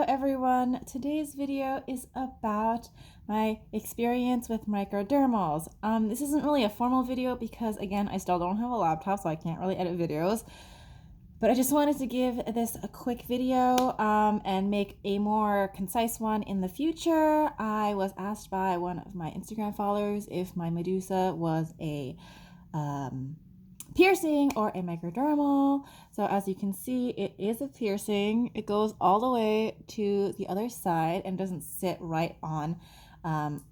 everyone. Today's video is about my experience with microdermals. This isn't really a formal video because, again, I still don't have a laptop, so I can't really edit videos. But I just wanted to give this a quick video and make a more concise one in the future. I was asked by one of my Instagram followers if my Medusa was a piercing or a microdermal. So as you can see, it is a piercing. It goes all the way to the other side and doesn't sit right on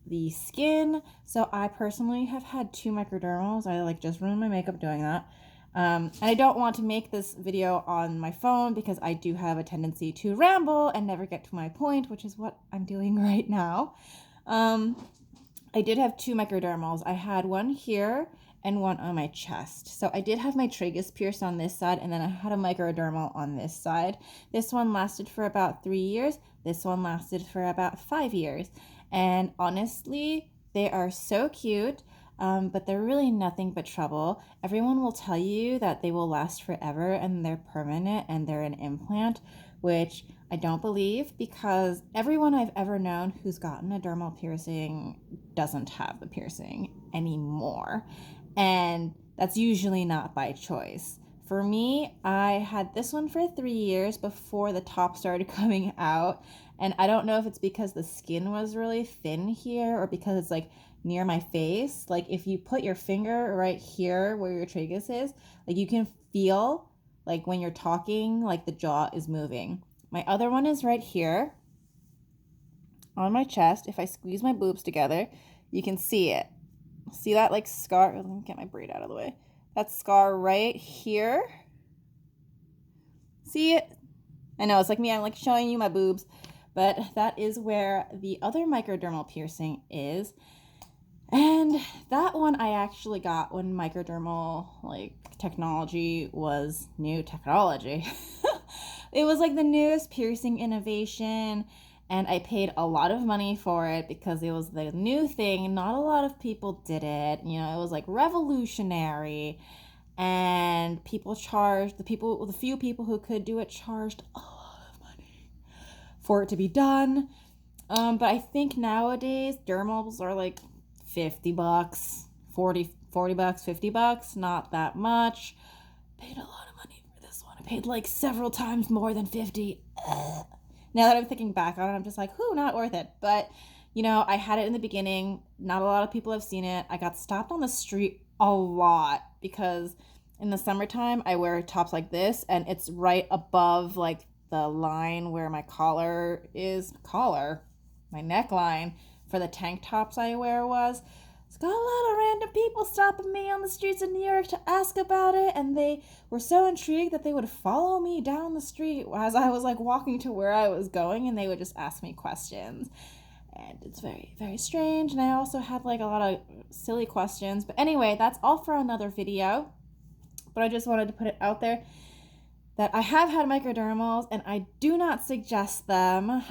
the skin. So I personally have had 2 microdermals. I just ruined my makeup doing that. And I don't want to make this video on my phone because I do have a tendency to ramble and never get to my point, which is what I'm doing right now. I did have 2 microdermals. I had one here and one on my chest. So I did have my tragus pierced on this side, and then I had a microdermal on this side. This one lasted for about 3 years. This one lasted for about 5 years. And honestly, they are so cute. But they're really nothing but trouble. Everyone will tell you that they will last forever and they're permanent and they're an implant, which I don't believe because everyone I've ever known who's gotten a dermal piercing doesn't have the piercing anymore. And that's usually not by choice. For me, I had this one for 3 years before the top started coming out. And I don't know if it's because the skin was really thin here or because it's like near my face. Like if you put your finger right here where your tragus is, like you can feel like when you're talking, like the jaw is moving. My other one is right here on my chest. If I squeeze my boobs together, you can see it. See that like scar? Let me get my braid out of the way. That scar right here. See it? I know it's like me, I'm like showing you my boobs, but that is where the other microdermal piercing is. And that one I actually got when microdermal technology was new technology. It was like the newest piercing innovation, and I paid a lot of money for it because it was the new thing. Not a lot of people did it. You know, it was like revolutionary, and people charged, the few people who could do it charged a lot of money for it to be done. But I think nowadays dermals are like $50, 40 bucks, $50, not that much. Paid a lot of money for this one. I paid like several times more than 50. Now that I'm thinking back on it, I'm just like, whew, not worth it. But, you know, I had it in the beginning. Not a lot of people have seen it. I got stopped on the street a lot because in the summertime, I wear tops like this, and it's right above like the line where my my neckline for the tank tops I wear was. It's got a lot of random people stopping me on the streets of New York to ask about it, and they were so intrigued that they would follow me down the street as I was like walking to where I was going, and they would just ask me questions. And it's very, very strange. And I also had like a lot of silly questions. But anyway, that's all for another video. But I just wanted to put it out there that I have had microdermals and I do not suggest them.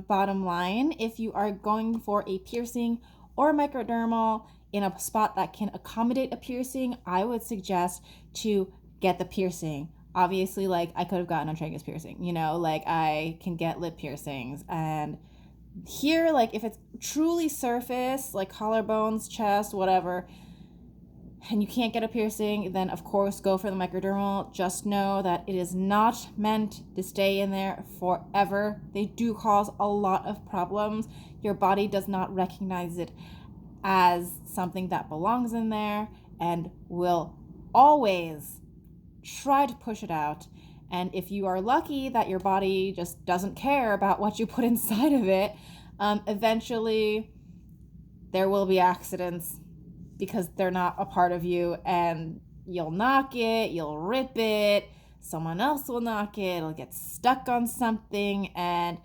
Bottom line, if you are going for a piercing or a microdermal in a spot that can accommodate a piercing, I would suggest to get the piercing. Obviously, like I could have gotten a tragus piercing, you know, like I can get lip piercings. And here, like if it's truly surface, like collarbones, chest, whatever, and you can't get a piercing, then of course go for the microdermal. Just know that it is not meant to stay in there forever. They do cause a lot of problems. Your body does not recognize it as something that belongs in there and will always try to push it out. And if you are lucky that your body just doesn't care about what you put inside of it, eventually there will be accidents because they're not a part of you, and you'll knock it, you'll rip it, someone else will knock it, it'll get stuck on something, and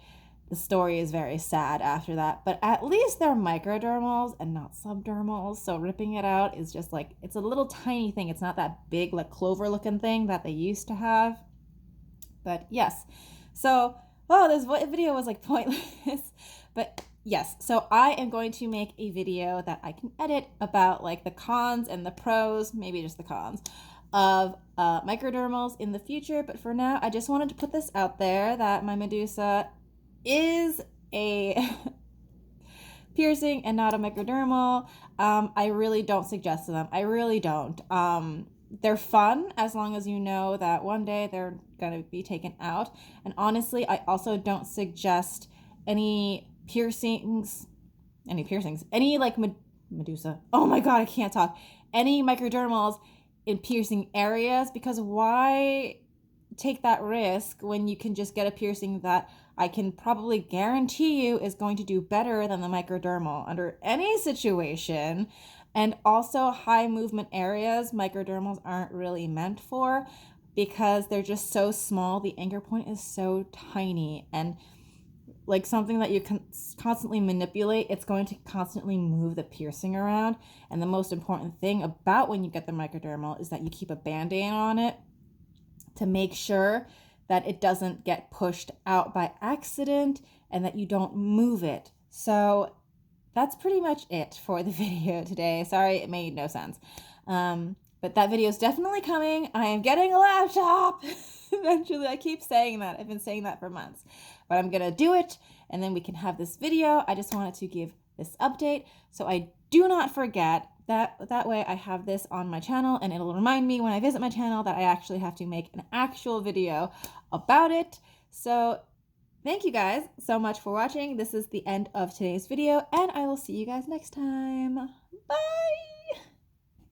the story is very sad after that. But at least they're microdermals and not subdermals, so ripping it out is just like, it's a little tiny thing. It's not that big like clover looking thing that they used to have. But yes, so this video was like pointless. But yes, so I am going to make a video that I can edit about like the cons and the pros, maybe just the cons, of microdermals in the future. But for now, I just wanted to put this out there that my Medusa is a piercing and not a microdermal, I really don't suggest them. I really don't. They're fun as long as you know that one day they're going to be taken out. And honestly, I also don't suggest any piercings, any like Medusa. Oh my God, I can't talk. Any microdermals in piercing areas, because why take that risk when you can just get a piercing that I can probably guarantee you is going to do better than the microdermal under any situation. And also, high movement areas, microdermals aren't really meant for because they're just so small. The anchor point is so tiny, and like something that you can constantly manipulate, it's going to constantly move the piercing around. And the most important thing about when you get the microdermal is that you keep a band-aid on it to make sure that it doesn't get pushed out by accident and that you don't move it. So that's pretty much it for the video today. Sorry, it made no sense. But that video is definitely coming. I am getting a laptop eventually. I keep saying that. I've been saying that for months. But I'm going to do it, and then we can have this video. I just wanted to give this update so I do not forget. That way I have this on my channel, and it'll remind me when I visit my channel that I actually have to make an actual video about it. So thank you guys so much for watching. This is the end of today's video, and I will see you guys next time. Bye!